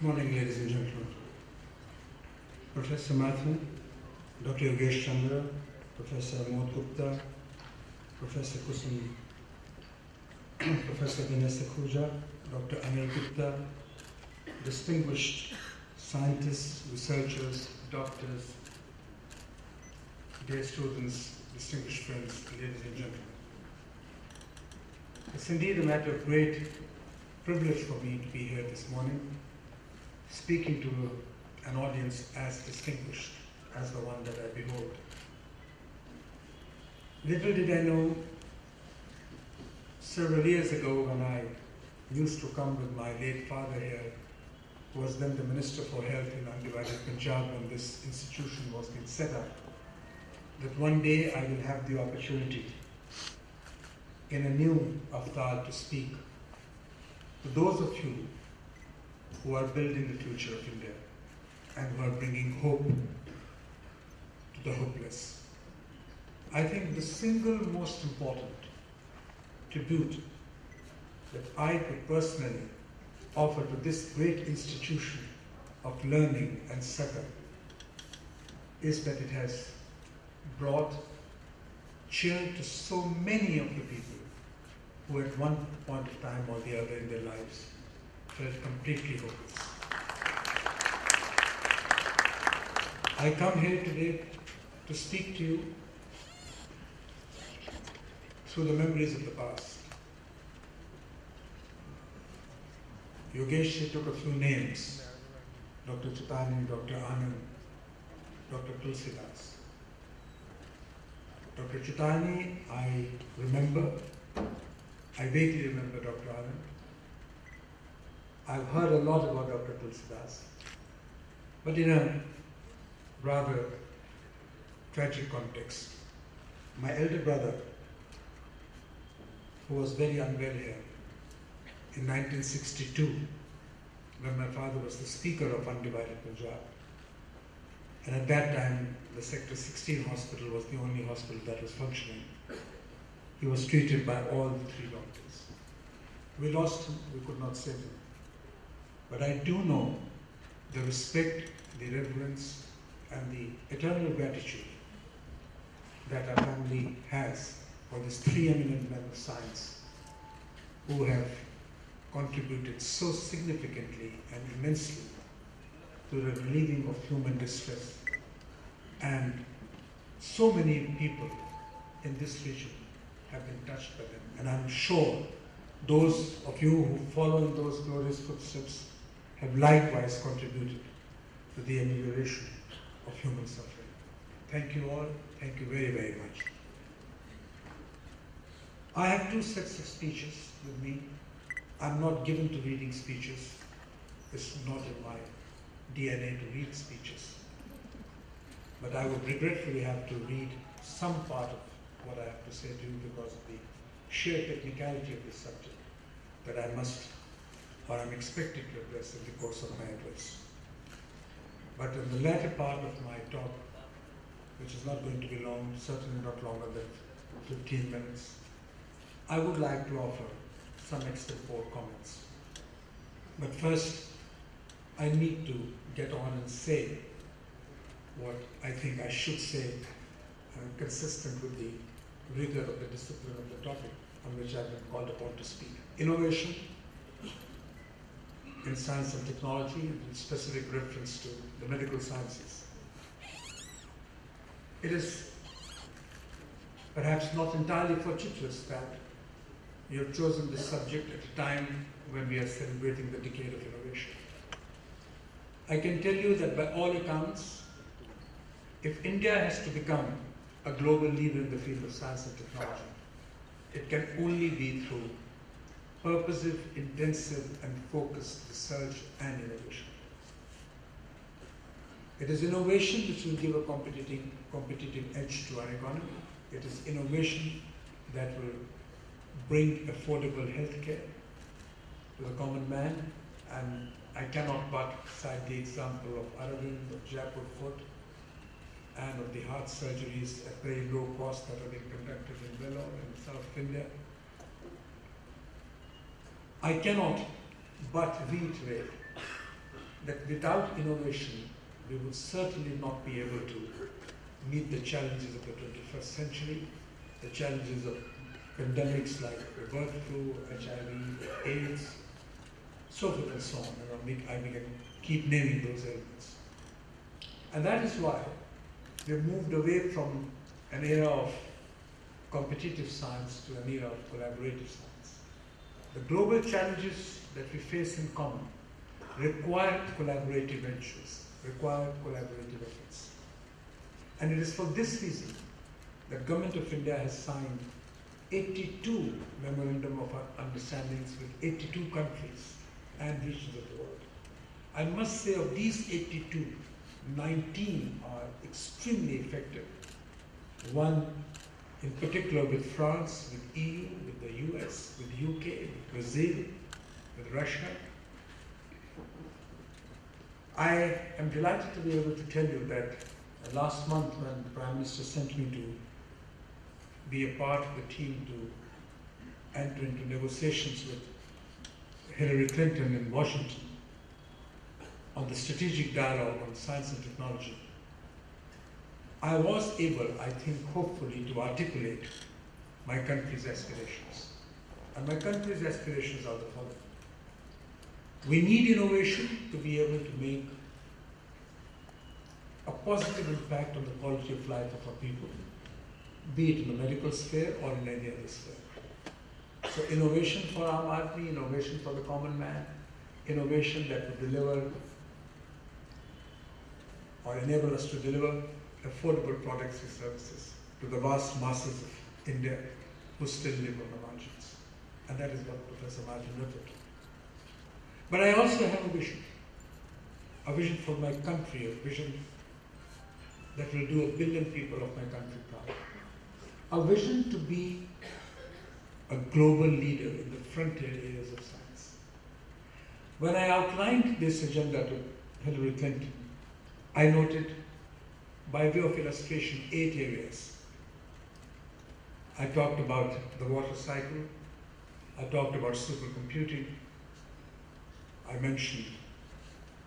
Good morning, ladies and gentlemen. Professor Mathur, Dr. Yogesh Chandra, Professor Amod Gupta, Professor Kusum, Professor Vanessa Khuja, Dr. Anil Gupta, distinguished scientists, researchers, doctors, dear students, distinguished friends, ladies and gentlemen. It's indeed a matter of great privilege for me to be here this morning, speaking to an audience as distinguished as the one that I behold. Little did I know, several years ago when I used to come with my late father here, who was then the Minister for Health in undivided Punjab when this institution was being set up, that one day I will have the opportunity in a new avatar to speak to those of you who are building the future of India and who are bringing hope to the hopeless. I think the single most important tribute that I could personally offer to this great institution of learning and setup is that it has brought cheer to so many of the people who at one point of time or the other in their lives felt completely hopeless. I come here today to speak to you through the memories of the past. Yogesh took a few names, Dr. Chaitanya, Dr. Anand, Dr. Tulsidas. Dr. Chaitanya, I remember, I vaguely remember Dr. Anand. I've heard a lot about Dr. Tulsidas, but in a rather tragic context. My elder brother, who was very unwell here in 1962, when my father was the Speaker of undivided Punjab, and at that time the Sector 16 hospital was the only hospital that was functioning. He was treated by all the three doctors. We lost him, we could not save him. But I do know the respect, the reverence, and the eternal gratitude that our family has for these three eminent men of science who have contributed so significantly and immensely to the relieving of human distress. And so many people in this region have been touched by them. And I'm sure those of you who follow in those glorious footsteps have likewise contributed to the amelioration of human suffering. Thank you all. Thank you very, very much. I have two sets of speeches with me. I'm not given to reading speeches. It's not in my DNA to read speeches. But I would regretfully have to read some part of what I have to say to you because of the sheer technicality of this subject that I must, or I'm expected to address in the course of my address. But in the latter part of my talk, which is not going to be long, certainly not longer than 15 minutes, I would like to offer some extempore comments. But first, I need to get on and say what I think I should say, consistent with the rigor of the discipline of the topic on which I've been called upon to speak. Innovation in science and technology, and in specific reference to the medical sciences. It is perhaps not entirely fortuitous that you have chosen this subject at a time when we are celebrating the decade of innovation. I can tell you that by all accounts, if India has to become a global leader in the field of science and technology, it can only be through purposive, intensive, and focused research and innovation. It is innovation which will give a competitive edge to our economy. It is innovation that will bring affordable healthcare to the common man. And I cannot but cite the example of Aravind, of Jaipur Foot, and of the heart surgeries at very low cost that are being conducted in Vellore in South India. I cannot but reiterate that without innovation, we would certainly not be able to meet the challenges of the 21st century, the challenges of pandemics like the bird flu, HIV, AIDS, so forth and so on. We can keep naming those elements. And that is why we've moved away from an era of competitive science to an era of collaborative science. The global challenges that we face in common require collaborative ventures, require collaborative efforts. And it is for this reason that Government of India has signed 82 Memorandum of Understandings with 82 countries and regions of the world. I must say of these 82, 19 are extremely effective. One in particular with France, with EU, with the US, with the UK, with Brazil, with Russia. I am delighted to be able to tell you that last month when the Prime Minister sent me to be a part of the team to enter into negotiations with Hillary Clinton in Washington on the strategic dialogue on science and technology, I was able, I think, hopefully, to articulate my country's aspirations. And my country's aspirations are the following. We need innovation to be able to make a positive impact on the quality of life of our people, be it in the medical sphere or in any other sphere. So innovation for Aam Aadmi, innovation for the common man, innovation that will deliver or enable us to deliver affordable products and services to the vast masses of India who still live on the margins. And that is what Professor Martin referred to. But I also have a vision for my country, a vision that will do 1 billion people of my country proud. A vision to be a global leader in the frontier areas of science. When I outlined this agenda to Hillary Clinton, I noted, by way of illustration, 8 areas. I talked about the water cycle, I talked about supercomputing, I mentioned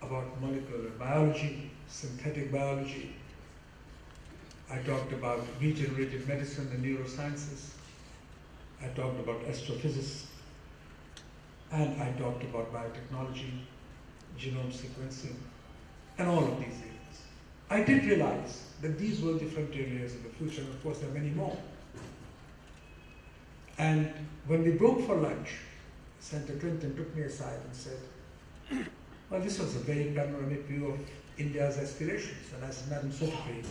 about molecular biology, synthetic biology, I talked about regenerative medicine and neurosciences, I talked about astrophysics, and I talked about biotechnology, genome sequencing, and all of these areas. I did realize that these were different areas of the future, and of course there are many more. And when we broke for lunch, Senator Clinton took me aside and said, well, this was a very panoramic view of India's aspirations. And I said, Madam Secretary,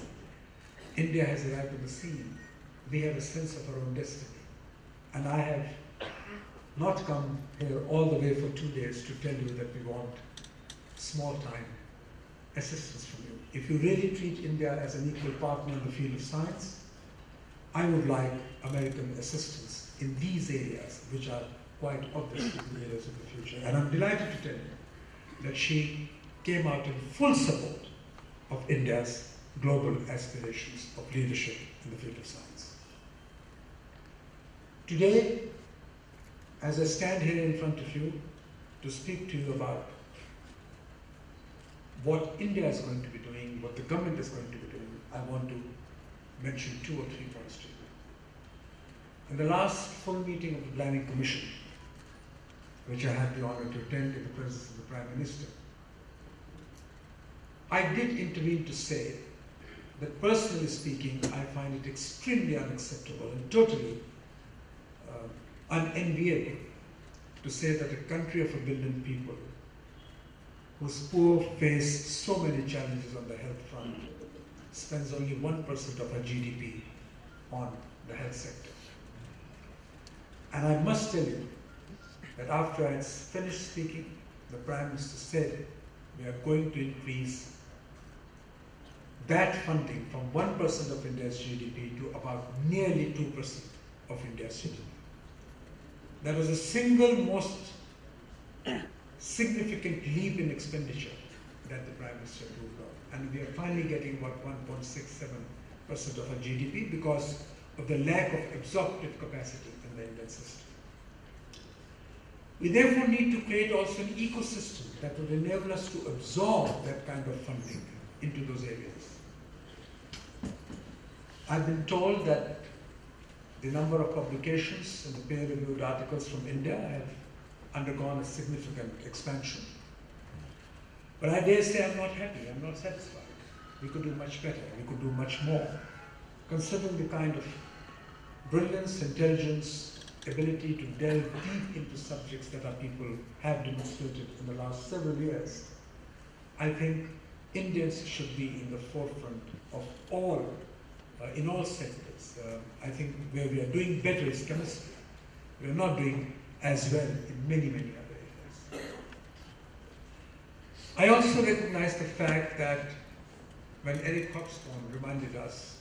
India has arrived on the scene. We have a sense of our own destiny. And I have not come here all the way for 2 days to tell you that we want small-time assistance from you. If you really treat India as an equal partner in the field of science, I would like American assistance in these areas, which are quite obviously the areas of the future. And I'm delighted to tell you that she came out in full support of India's global aspirations of leadership in the field of science. Today, as I stand here in front of you to speak to you about what India is going to be doing, what the government is going to be doing, I want to mention 2 or 3 points to you. In the last full meeting of the Planning Commission, which I had the honor to attend in the presence of the Prime Minister, I did intervene to say that personally speaking, I find it extremely unacceptable and totally unenviable to say that a country of 1 billion people whose poor face so many challenges on the health front spends only 1% of our GDP on the health sector. And I must tell you that after I had finished speaking, the Prime Minister said we are going to increase that funding from 1% of India's GDP to about nearly 2% of India's GDP. That was the single most significant leap in expenditure that the Prime Minister approved of. And we are finally getting about 1.67% of our GDP because of the lack of absorptive capacity in the Indian system. We therefore need to create also an ecosystem that would enable us to absorb that kind of funding into those areas. I've been told that the number of publications and the peer-reviewed articles from India have undergone a significant expansion. But I dare say I'm not happy, I'm not satisfied. We could do much better, we could do much more, considering the kind of brilliance, intelligence, ability to delve deep into subjects that our people have demonstrated in the last several years. I think Indians should be in the forefront of all, in all sectors. I think where we are doing better is chemistry. We are not doing as well in many, many other areas. I also recognize the fact that when Eric Hobsbawm reminded us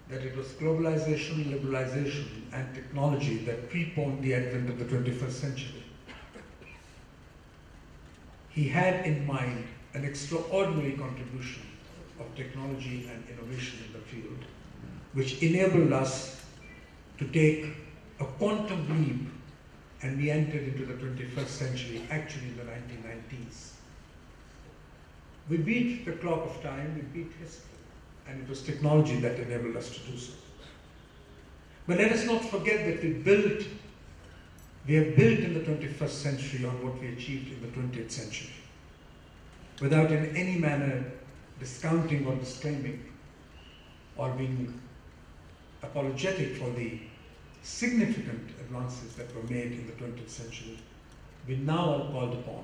that it was globalization, liberalization, and technology that preponed the advent of the 21st century, he had in mind an extraordinary contribution of technology and innovation in the field, which enabled us to take a quantum leap, and we entered into the 21st century actually in the 1990s. We beat the clock of time, we beat history, and it was technology that enabled us to do so. But let us not forget that we have built in the 21st century on what we achieved in the 20th century, without in any manner discounting or disclaiming or being apologetic for the significant advances that were made in the 20th century. We now are called upon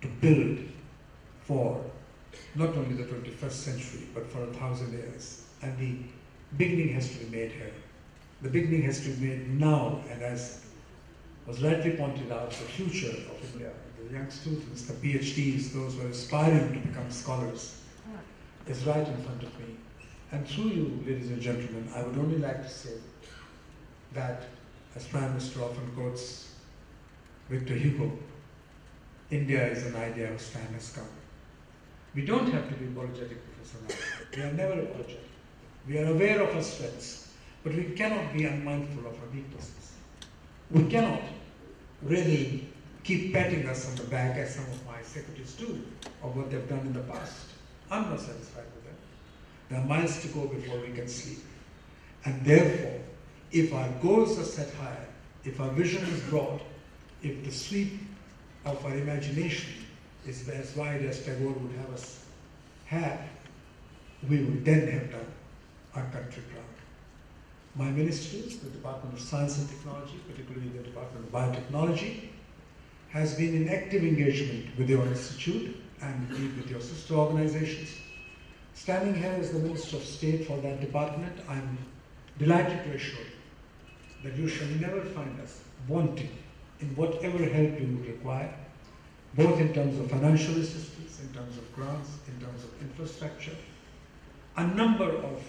to build for not only the 21st century, but for 1,000 years. And the beginning has to be made here. The beginning has to be made now, and as was rightly pointed out, the future of India, the young students, the PhDs, those who are aspiring to become scholars, is right in front of me. And through you, ladies and gentlemen, I would only like to say that, as Prime Minister often quotes Victor Hugo, India is an idea whose time has come. We don't have to be apologetic, Professor Nair. We are never apologetic. We are aware of our strengths, but we cannot be unmindful of our weaknesses. We cannot really keep patting us on the back, as some of my secretaries do, of what they've done in the past. I'm not satisfied with them. There are miles to go before we can sleep. And therefore, if our goals are set high, if our vision is broad, if the sweep of our imagination is as wide as Tagore would have us have, we would then have done our country proud. My ministries, the Department of Science and Technology, particularly the Department of Biotechnology, has been in active engagement with your institute and indeed with your sister organizations. Standing here as the Minister of State for that department, I'm delighted to assure you that you shall never find us wanting in whatever help you would require, both in terms of financial assistance, in terms of grants, in terms of infrastructure. A number of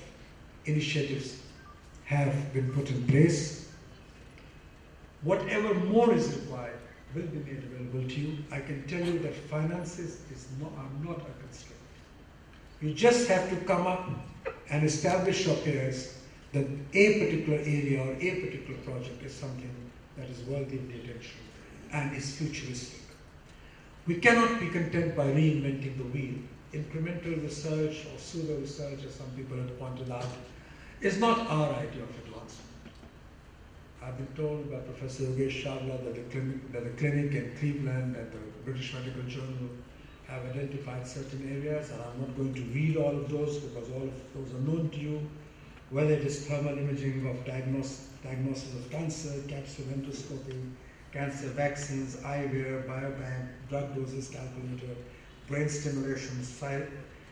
initiatives have been put in place. Whatever more is required will be made available to you. I can tell you that finances are not a constraint. You just have to come up and establish your peers that a particular area or a particular project is something that is worthy of the attention and is futuristic. We cannot be content by reinventing the wheel. Incremental research or pseudo-research, as some people have pointed out, is not our idea of advancement. I've been told by Professor Yogesh Chawla that the clinic in Cleveland and the British Medical Journal have identified certain areas, and I'm not going to read all of those because all of those are known to you, whether it is thermal imaging of diagnosis of cancer, capsule endoscopy, cancer vaccines, eyewear, biobank, drug doses calculator, brain stimulation,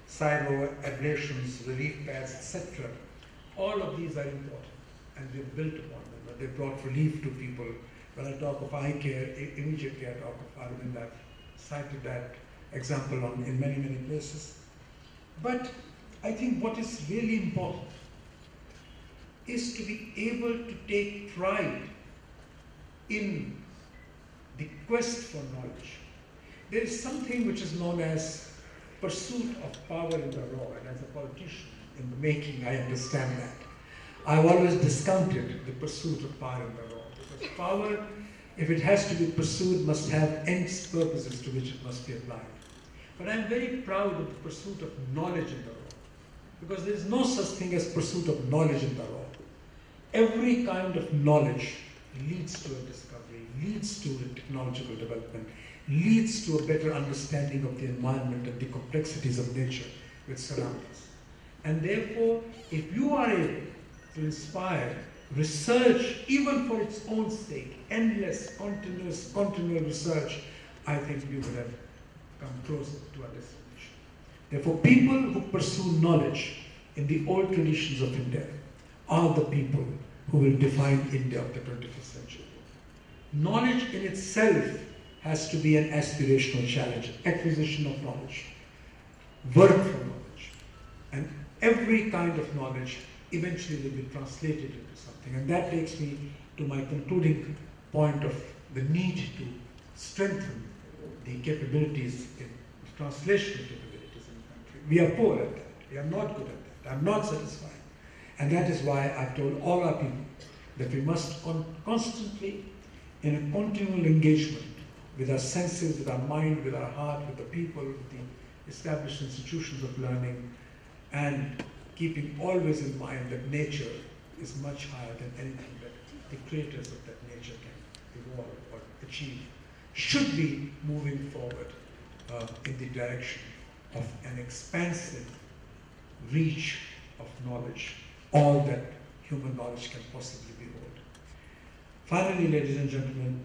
cyroablations, relief pads, etc. All of these are important, and we've built upon them. They brought relief to people. When I talk of eye care, immediately I talk of Arvind. I've cited that example in many, many places. But I think what is really important is to be able to take pride in the quest for knowledge. There is something which is known as pursuit of power in the raw, and as a politician in the making, I understand that. I've always discounted the pursuit of power in the raw, because power if it has to be pursued, must have ends purposes to which it must be applied. But I'm very proud of the pursuit of knowledge in the law, because there is no such thing as pursuit of knowledge in the law. Every kind of knowledge leads to a discovery, leads to a technological development, leads to a better understanding of the environment and the complexities of nature which surround us. And therefore, if you are able to inspire research, even for its own sake, endless, continual research, I think we would have come closer to our destination. Therefore, people who pursue knowledge in the old traditions of India are the people who will define India of the 21st century. Knowledge in itself has to be an aspirational challenge, acquisition of knowledge, work for knowledge, and every kind of knowledge eventually will be translated into something. And that takes me to my concluding point of the need to strengthen the capabilities in translational capabilities in the country. We are poor at that. We are not good at that. I'm not satisfied. And that is why I've told all our people that we must constantly, in a continual engagement with our senses, with our mind, with our heart, with the people, with the established institutions of learning, and keeping always in mind that nature is much higher than anything that the creators of that nature can evolve or achieve, should be moving forward in the direction of an expansive reach of knowledge, all that human knowledge can possibly behold. Finally, ladies and gentlemen,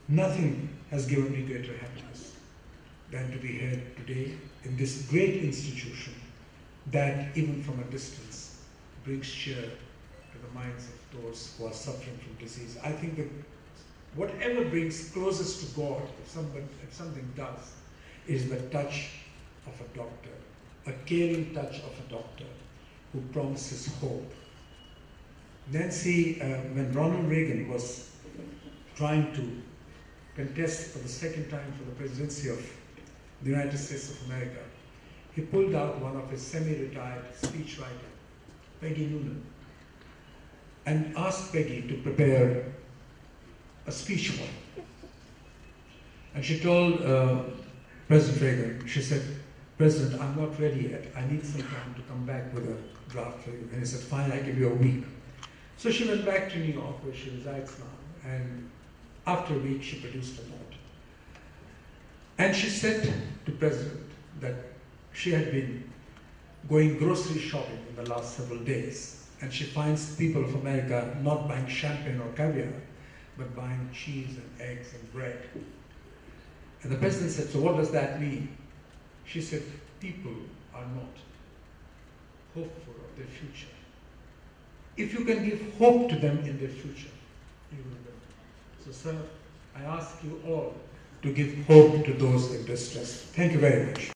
nothing has given me greater happiness than to be here today in this great institution that, even from a distance, brings cheer to the minds of those who are suffering from disease. I think that whatever brings closest to God, if something does, is the touch of a doctor, a caring touch of a doctor who promises hope. Nancy, when Ronald Reagan was trying to contest for the second time for the presidency of the United States of America, he pulled out one of his semi-retired speechwriter, Peggy Noonan, and asked Peggy to prepare a speech for him. And she told President Reagan, she said, "President, I'm not ready yet. I need some time to come back with a draft for you." And he said, "Fine, I give you a week." So she went back to New York, where she resides now, and after a week she produced a note. And she said to President that she had been going grocery shopping in the last several days, and she finds people of America not buying champagne or caviar, but buying cheese and eggs and bread. And the President said, "So what does that mean?" She said, "People are not hopeful of their future. If you can give hope to them in their future, you will win." So, sir, I ask you all to give hope to those in distress. Thank you very much.